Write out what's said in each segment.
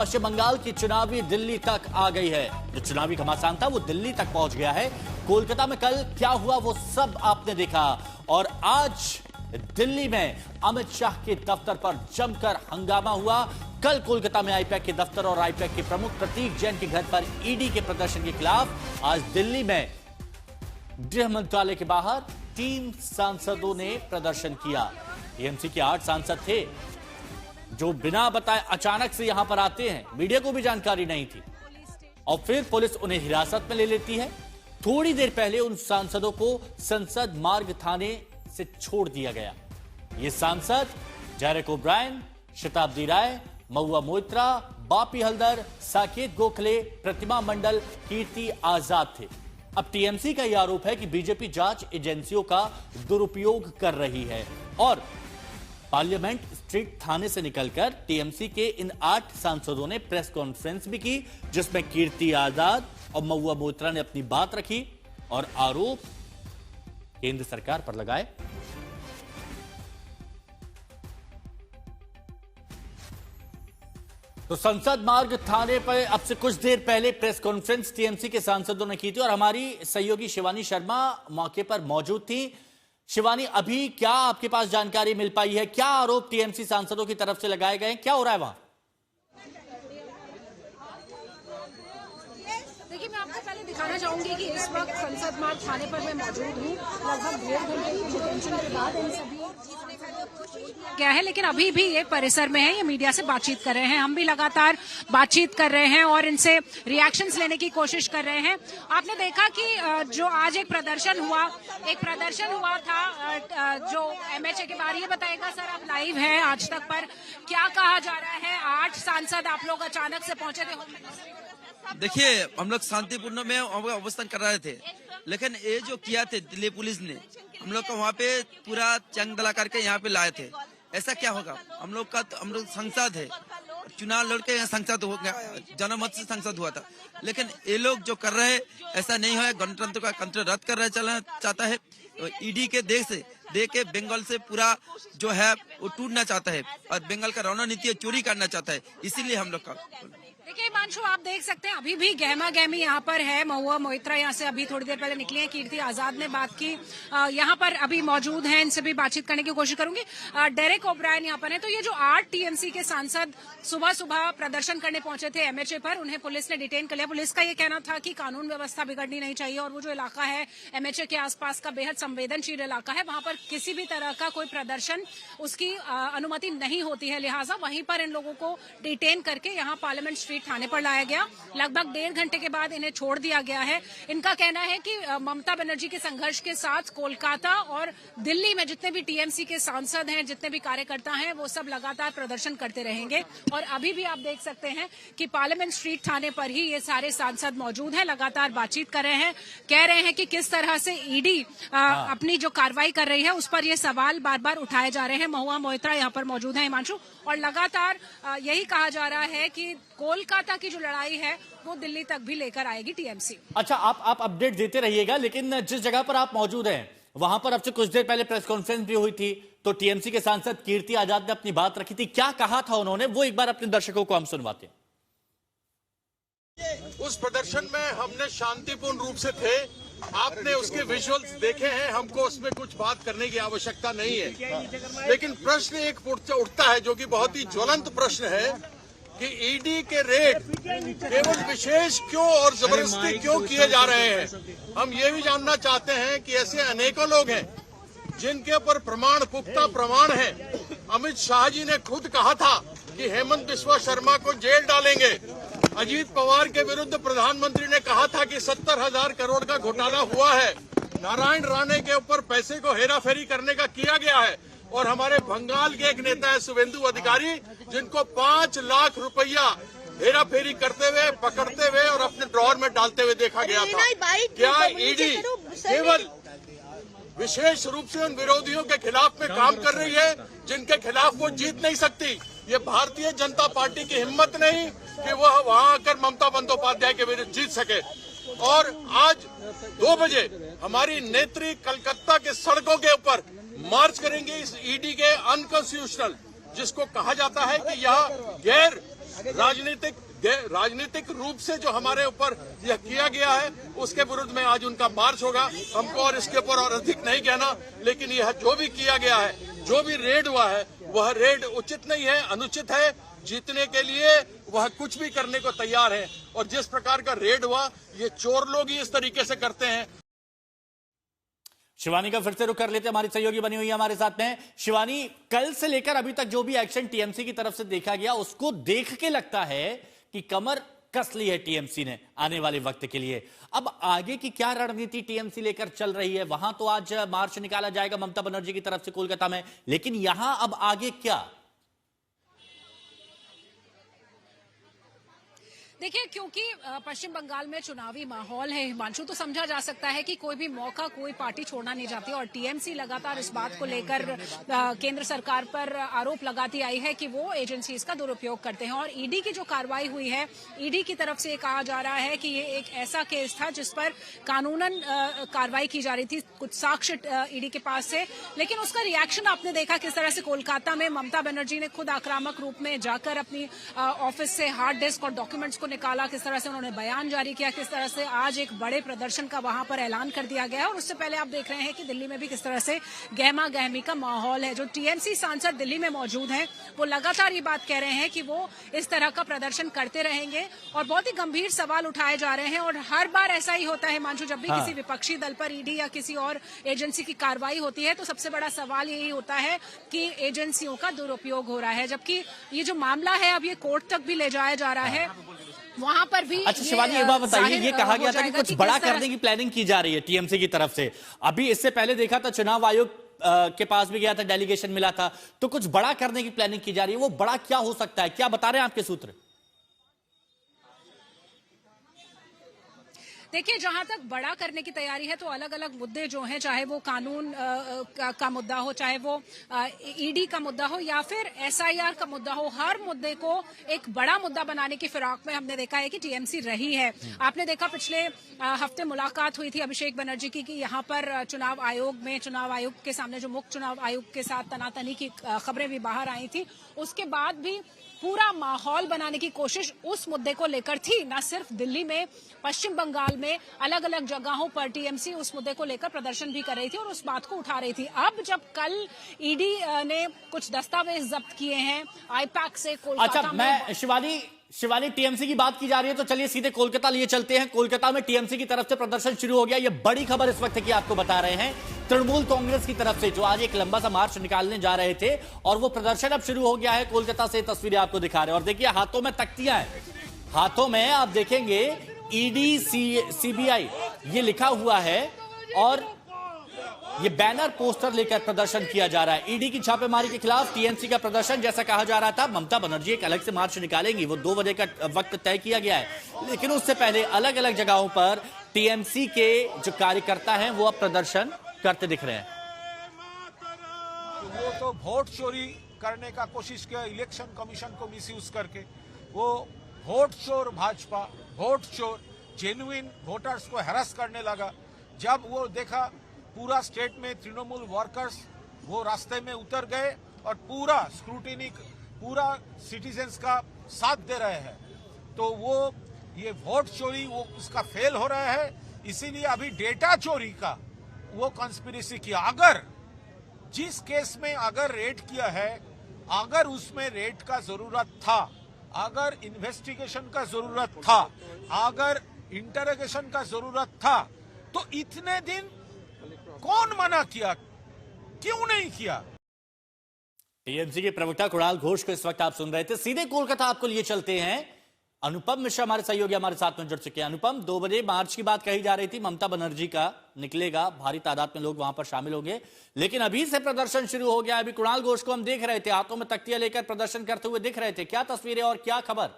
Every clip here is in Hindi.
पश्चिम बंगाल की चुनावी दिल्ली तक आ गई है। जो चुनावी घमासान था वो दिल्ली तक पहुंच गया है। कोलकाता में कल क्या हुआ वो सब आपने देखा और आज दिल्ली में अमित शाह के दफ्तर पर जमकर हंगामा हुआ। कल कोलकाता में आईपैक के दफ्तर और आईपैक के प्रमुख प्रतीक जैन के घर पर ईडी के प्रदर्शन के खिलाफ आज दिल्ली में गृह मंत्रालय के बाहर 3 सांसदों ने प्रदर्शन किया। टीएमसी के 8 सांसद थे जो बिना बताए अचानक से यहां पर आते हैं, मीडिया को भी जानकारी नहीं थी और फिर पुलिस उन्हें हिरासत में ले लेती है। थोड़ी देर पहले उन सांसदों को संसद मार्ग थाने से छोड़ दिया गया। ये सांसद डेरेक ओब्रायन, शताब्दी राय, महुआ मोइत्रा, बापी हल्दर, साकेत गोखले, प्रतिमा मंडल, कीर्ति आजाद थे। अब टीएमसी का यह आरोप है कि बीजेपी जांच एजेंसियों का दुरुपयोग कर रही है और पार्लियामेंट स्ट्रीट थाने से निकलकर टीएमसी के इन 8 सांसदों ने प्रेस कॉन्फ्रेंस भी की, जिसमें कीर्ति आजाद और महुआ मोइत्रा ने अपनी बात रखी और आरोप केंद्र सरकार पर लगाए। तो संसद मार्ग थाने पर अब से कुछ देर पहले प्रेस कॉन्फ्रेंस टीएमसी के सांसदों ने की थी और हमारी सहयोगी शिवानी शर्मा मौके पर मौजूद थी। शिवानी, अभी क्या आपके पास जानकारी मिल पाई है? क्या आरोप टीएमसी सांसदों की तरफ से लगाए गए हैं? क्या हो रहा है वहां? देखिए, मैं आपको पहले दिखाना चाहूंगी कि इस वक्त संसद मार्ग थाने पर मैं मौजूद हूँ। लगभग 1.5 घंटे की डिटेंशन के बाद इन सभी क्या है, लेकिन अभी भी ये परिसर में है, ये मीडिया से बातचीत कर रहे हैं। हम भी लगातार बातचीत कर रहे हैं और इनसे रिएक्शंस लेने की कोशिश कर रहे हैं। आपने देखा कि जो आज एक प्रदर्शन हुआ था जो एमएचए के बारे, ये बताएगा सर, आप लाइव हैं आज तक पर, क्या कहा जा रहा है? 8 सांसद आप लोग अचानक से पहुंचे थे। देखिए, हम लोग शांतिपूर्ण में अवस्थान कर रहे थे, लेकिन ये जो किया थे दिल्ली पुलिस ने, हम लोग को वहाँ पे पूरा चंग दला करके यहाँ पे लाए थे। ऐसा क्या होगा? हम लोग संसद है, चुनाव लड़के यहाँ संसद हो गया, जनमत से संसद हुआ था, लेकिन ये लोग जो कर रहे हैं ऐसा नहीं है। गणतंत्र का तंत्र रद्द कर रहे चलना चाहता है। ईडी के दे के बंगाल से पूरा जो है वो टूटना चाहता है और बंगाल का रणनीति चोरी करना चाहता है। इसीलिए हम लोग का देखिए हिमांशु, आप देख सकते हैं अभी भी गहमा गहमी यहाँ पर है। महुआ मोइत्रा यहाँ से अभी थोड़ी देर पहले निकली है, कीर्ति आजाद ने बात की, यहाँ पर अभी मौजूद हैं, इनसे भी बातचीत करने की कोशिश करूंगी। डेरेक ओब्रायन यहाँ पर है। तो ये जो 8 टीएमसी के सांसद सुबह प्रदर्शन करने पहुंचे थे एमएचए पर, उन्हें पुलिस ने डिटेन कर लिया। पुलिस का ये कहना था कि कानून व्यवस्था बिगड़नी नहीं चाहिए और वो जो इलाका है एमएचए के आसपास का बेहद संवेदनशील इलाका है, वहां पर किसी भी तरह का कोई प्रदर्शन उसकी अनुमति नहीं होती है। लिहाजा वहीं पर इन लोगों को डिटेन करके यहाँ पार्लियामेंट स्ट्रीट थाने पर लाया गया। लगभग 1.5 घंटे के बाद इन्हें छोड़ दिया गया है। इनका कहना है कि ममता बनर्जी के संघर्ष के साथ कोलकाता और दिल्ली में जितने भी टीएमसी के सांसद हैं, जितने भी कार्यकर्ता हैं, वो सब लगातार प्रदर्शन करते रहेंगे। और अभी भी आप देख सकते हैं कि पार्लियामेंट स्ट्रीट थाने पर ही ये सारे सांसद मौजूद हैं, लगातार बातचीत कर रहे हैं, कह रहे हैं कि किस तरह से ईडी अपनी जो कार्रवाई कर रही है उस पर ये सवाल बार बार उठाए जा रहे हैं। महुआ मोइत्रा यहाँ पर मौजूद है हिमांशु, और लगातार यही कहा जा रहा है कि कोलकाता की जो लड़ाई है वो दिल्ली तक भी लेकर आएगी टीएमसी। अच्छा, आप अपडेट देते रहिएगा, लेकिन जिस जगह पर आप मौजूद हैं वहां पर अब से कुछ देर पहले प्रेस कॉन्फ्रेंस भी हुई थी, तो टीएमसी के सांसद कीर्ति आजाद ने अपनी बात रखी थी। क्या कहा था उन्होंने, वो एक बार अपने दर्शकों को हम सुनवाते हैं। उस प्रदर्शन में हमने शांतिपूर्ण रूप से थे, आपने उसके विजुअल्स देखे हैं, हमको उसमें कुछ बात करने की आवश्यकता नहीं है। लेकिन प्रश्न एक उठता है जो कि बहुत ही ज्वलंत प्रश्न है कि ईडी के रेड केवल विशेष क्यों और जबरदस्ती क्यों किए जा रहे हैं। हम ये भी जानना चाहते हैं कि ऐसे अनेकों लोग हैं जिनके ऊपर पुख्ता प्रमाण है। अमित शाह जी ने खुद कहा था कि हेमंत बिस्वा शर्मा को जेल डालेंगे। अजीत पवार के विरुद्ध प्रधानमंत्री ने कहा था कि 70,000 करोड़ का घोटाला हुआ है। नारायण राणे के ऊपर पैसे को हेराफेरी करने का किया गया है। और हमारे बंगाल के एक नेता है शुभेंदु अधिकारी, जिनको 5 लाख रुपया हेराफेरी करते हुए, पकड़ते हुए और अपने ड्रॉर में डालते हुए देखा गया था। क्या ईडी केवल विशेष रूप से उन विरोधियों के खिलाफ में काम कर रही है जिनके खिलाफ वो जीत नहीं सकती? ये भारतीय जनता पार्टी की हिम्मत नहीं कि वह वहां आकर ममता बंदोपाध्याय के विरुद्ध जीत सके। और आज 2 बजे हमारी नेत्री कलकत्ता के सड़कों के ऊपर मार्च करेंगे इस ईडी के अनकॉन्स्टिट्यूशनल, जिसको कहा जाता है कि यह गैर राजनीतिक रूप से जो हमारे ऊपर यह किया गया है उसके विरुद्ध में आज उनका मार्च होगा। हमको और इसके ऊपर और अधिक नहीं कहना, लेकिन यह जो भी किया गया है, जो भी रेड हुआ है, वह रेड उचित नहीं है, अनुचित है। जीतने के लिए वह कुछ भी करने को तैयार है, और जिस प्रकार का रेड हुआ, ये चोर लोग ही इस तरीके से करते हैं। शिवानी का फिर से रुख कर लेते हैं, हमारी सहयोगी बनी हुई है हमारे साथ में। शिवानी, कल से लेकर अभी तक जो भी एक्शन टीएमसी की तरफ से देखा गया, उसको देख के लगता है कि कमर कस ली है टीएमसी ने आने वाले वक्त के लिए। अब आगे की क्या रणनीति टीएमसी लेकर चल रही है? वहां तो आज मार्च निकाला जाएगा ममता बनर्जी की तरफ से कोलकाता में, लेकिन यहां अब आगे क्या? देखिए, क्योंकि पश्चिम बंगाल में चुनावी माहौल है हिमांशु, तो समझा जा सकता है कि कोई भी मौका कोई पार्टी छोड़ना नहीं चाहती, और टीएमसी लगातार इस बात को लेकर केंद्र सरकार पर आरोप लगाती आई है कि वो एजेंसीज का दुरुपयोग करते हैं। और ईडी की जो कार्रवाई हुई है, ईडी की तरफ से कहा जा रहा है कि ये एक ऐसा केस था जिस पर कानूनन कार्रवाई की जा रही थी, कुछ साक्ष्य ईडी के पास से, लेकिन उसका रिएक्शन आपने देखा किस तरह से कोलकाता में ममता बनर्जी ने खुद आक्रामक रूप में जाकर अपनी ऑफिस से हार्ड डिस्क और डॉक्यूमेंट्स को निकाला, किस तरह से उन्होंने बयान जारी किया, किस तरह से आज एक बड़े प्रदर्शन का वहां पर ऐलान कर दिया गया है। और उससे पहले आप देख रहे हैं कि दिल्ली में भी किस तरह से गहमा गहमी का माहौल है। जो टीएमसी सांसद दिल्ली में मौजूद हैं, वो लगातार ये बात कह रहे हैं कि वो इस तरह का प्रदर्शन करते रहेंगे, और बहुत ही गंभीर सवाल उठाए जा रहे हैं। और हर बार ऐसा ही होता है हिमांशु, जब भी किसी विपक्षी दल पर ईडी या किसी और एजेंसी की कार्रवाई होती है, तो सबसे बड़ा सवाल यही होता है कि एजेंसियों का दुरुपयोग हो रहा है। जबकि ये जो मामला है, अब ये कोर्ट तक भी ले जाया जा रहा है, वहां पर भी। अच्छा शिवानी, एक बात बताइए, ये कहा गया था कि कुछ बड़ा करने की प्लानिंग की जा रही है टीएमसी की तरफ से। अभी इससे पहले देखा था चुनाव आयोग के पास भी गया था, डेलीगेशन मिला था, तो कुछ बड़ा करने की प्लानिंग की जा रही है। वो बड़ा क्या हो सकता है, क्या बता रहे हैं आपके सूत्र? देखिए, जहां तक बड़ा करने की तैयारी है, तो अलग अलग मुद्दे जो हैं, चाहे वो कानून का मुद्दा हो, चाहे वो ईडी का मुद्दा हो, या फिर एसआईआर का मुद्दा हो, हर मुद्दे को एक बड़ा मुद्दा बनाने की फिराक में हमने देखा है कि टीएमसी रही है। आपने देखा पिछले हफ्ते मुलाकात हुई थी अभिषेक बनर्जी की कि यहाँ पर चुनाव आयोग के सामने जो मुख्य चुनाव आयुक्त के साथ तनातनी की खबरें भी बाहर आई थी। उसके बाद भी पूरा माहौल बनाने की कोशिश उस मुद्दे को लेकर थी। न सिर्फ दिल्ली में, पश्चिम बंगाल में अलग अलग जगहों पर टीएमसी उस मुद्दे को लेकर प्रदर्शन भी कर रही थी और उस बात को उठा रही थी। अब जब कल ईडी ने कुछ दस्तावेज जब्त किए हैं आईपैक से कोलकाता अच्छा, मैं शिवानी टीएमसी की बात की जा रही है, तो चलिए सीधे कोलकाता लिए चलते हैं। कोलकाता में टीएमसी की तरफ से प्रदर्शन शुरू हो गया। ये बड़ी खबर इस वक्त की आपको बता रहे हैं, तृणमूल कांग्रेस की तरफ से, जो आज एक लंबा सा मार्च निकालने जा रहे थे, और वो प्रदर्शन अब शुरू हो गया है। कोलकाता से तस्वीरें आपको दिखा रहे हैं, और देखिए हाथों में तख्तियां हैं, हाथों में आप देखेंगे ईडी सीबीआई ये लिखा हुआ है, और ये बैनर पोस्टर लेकर प्रदर्शन किया जा रहा है। ईडी की छापेमारी के खिलाफ टीएमसी का प्रदर्शन, जैसा कहा जा रहा था, ममता बनर्जी एक अलग से मार्च निकालेंगी, वो 2 बजे का वक्त तय किया गया है, लेकिन उससे पहले अलग अलग जगहों पर टीएमसी के जो कार्यकर्ता हैं वो अब प्रदर्शन करते दिख रहे हैं। वो तो वोट चोरी करने का कोशिश किया इलेक्शन कमीशन को मिसयूज करके। वो वोट चोर भाजपा, वोट चोर, जेन्युइन वोटर्स को हैरेस करने लगा। जब वो देखा पूरा स्टेट में तृणमूल वर्कर्स वो रास्ते में उतर गए और पूरा स्क्रूटिनी, पूरा सिटीजन्स का साथ दे रहे हैं, तो वो ये वोट चोरी वो उसका फेल हो रहा है। इसीलिए अभी डेटा चोरी का वो कंस्पिरेसी किया। अगर जिस केस में अगर रेड किया है, अगर उसमें रेड का जरूरत था, अगर इन्वेस्टिगेशन का जरूरत था, अगर इंटरोगेशन का जरूरत था, तो इतने दिन कौन मना किया, क्यों नहीं किया? टीएमसी के प्रवक्ता कुणाल घोष को इस वक्त आप सुन रहे थे। सीधे कोलकाता आपको लिए चलते हैं। अनुपम मिश्रा हमारे सहयोगी हमारे साथ में जुड़ चुके हैं। अनुपम, 2 बजे मार्च की बात कही जा रही थी, ममता बनर्जी का निकलेगा, भारी तादाद में लोग वहां पर शामिल होंगे, लेकिन अभी से प्रदर्शन शुरू हो गया। अभी कुणाल घोष को हम देख रहे थे, हाथों में तख्तियां लेकर प्रदर्शन करते हुए दिख रहे थे। क्या तस्वीरें और क्या खबर?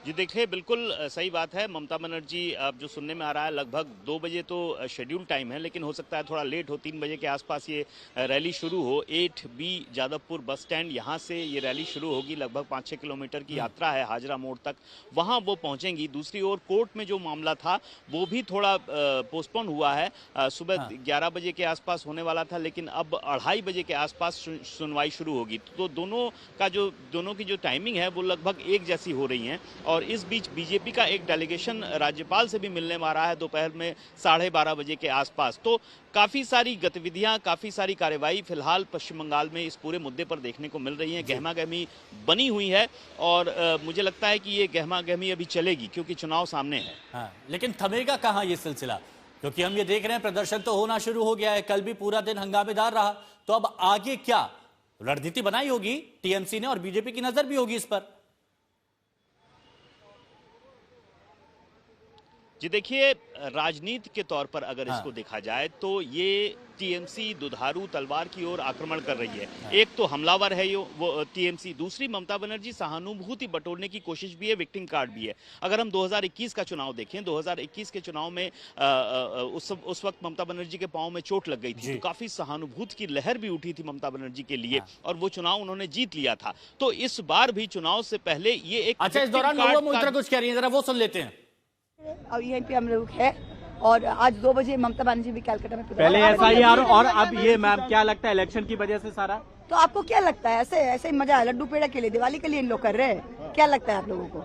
जी देखिए, बिल्कुल सही बात है। ममता बनर्जी अब जो सुनने में आ रहा है लगभग 2 बजे तो शेड्यूल टाइम है, लेकिन हो सकता है थोड़ा लेट हो, 3 बजे के आसपास ये रैली शुरू हो। 8B जादवपुर बस स्टैंड, यहाँ से ये रैली शुरू होगी। लगभग 5-6 किलोमीटर की यात्रा है हाजरा मोड़ तक, वहाँ वो पहुँचेंगी। दूसरी ओर कोर्ट में जो मामला था वो भी थोड़ा पोस्टपोन हुआ है। सुबह 11 बजे के आसपास होने वाला था, लेकिन अब 2:30 बजे के आसपास सुनवाई शुरू होगी। तो दोनों की जो टाइमिंग है वो लगभग एक जैसी हो रही है। और इस बीच बीजेपी का एक डेलीगेशन राज्यपाल से भी मिलने में आ रहा है दोपहर में 12:30 बजे के आसपास। तो काफी सारी गतिविधियां, काफी सारी कार्रवाई फिलहाल पश्चिम बंगाल में इस पूरे मुद्दे पर देखने को मिल रही है। गहमा-गहमी बनी हुई है और मुझे लगता है कि ये गहमा-गहमी अभी चलेगी क्योंकि चुनाव सामने है। हाँ, लेकिन थमेगा कहाँ ये सिलसिला? क्योंकि हम ये देख रहे हैं प्रदर्शन तो होना शुरू हो गया है, कल भी पूरा दिन हंगामेदार रहा। तो अब आगे क्या रणनीति बनाई होगी टीएमसी ने, और बीजेपी की नजर भी होगी इस पर। जी देखिए, राजनीति के तौर पर अगर इसको देखा जाए तो ये टीएमसी दुधारू तलवार की ओर आक्रमण कर रही है। एक तो हमलावर है वो टीएमसी, दूसरी ममता बनर्जी सहानुभूति बटोरने की कोशिश भी है, विक्टिम कार्ड भी है। अगर हम 2021 का चुनाव देखें, 2021 के चुनाव में उस वक्त ममता बनर्जी के पांव में चोट लग गई थी, तो काफी सहानुभूति की लहर भी उठी थी ममता बनर्जी के लिए, और वो चुनाव उन्होंने जीत लिया था। तो इस बार भी चुनाव से पहले ये एक अच्छा, इस दौरान महुआ मोइत्रा कुछ कह रही है, जरा वो सुन लेते हैं। और यहीं पे हम लोग है, और आज 2 बजे ममता बनर्जी भी कलकत्ता में पहले SIR और अब ये, मैम क्या लगता है इलेक्शन की वजह से सारा? तो आपको क्या लगता है? ऐसे मजा है, लड्डू पेड़ा के लिए, दिवाली के लिए इन लोग कर रहे हैं? क्या लगता है आप लोगों को?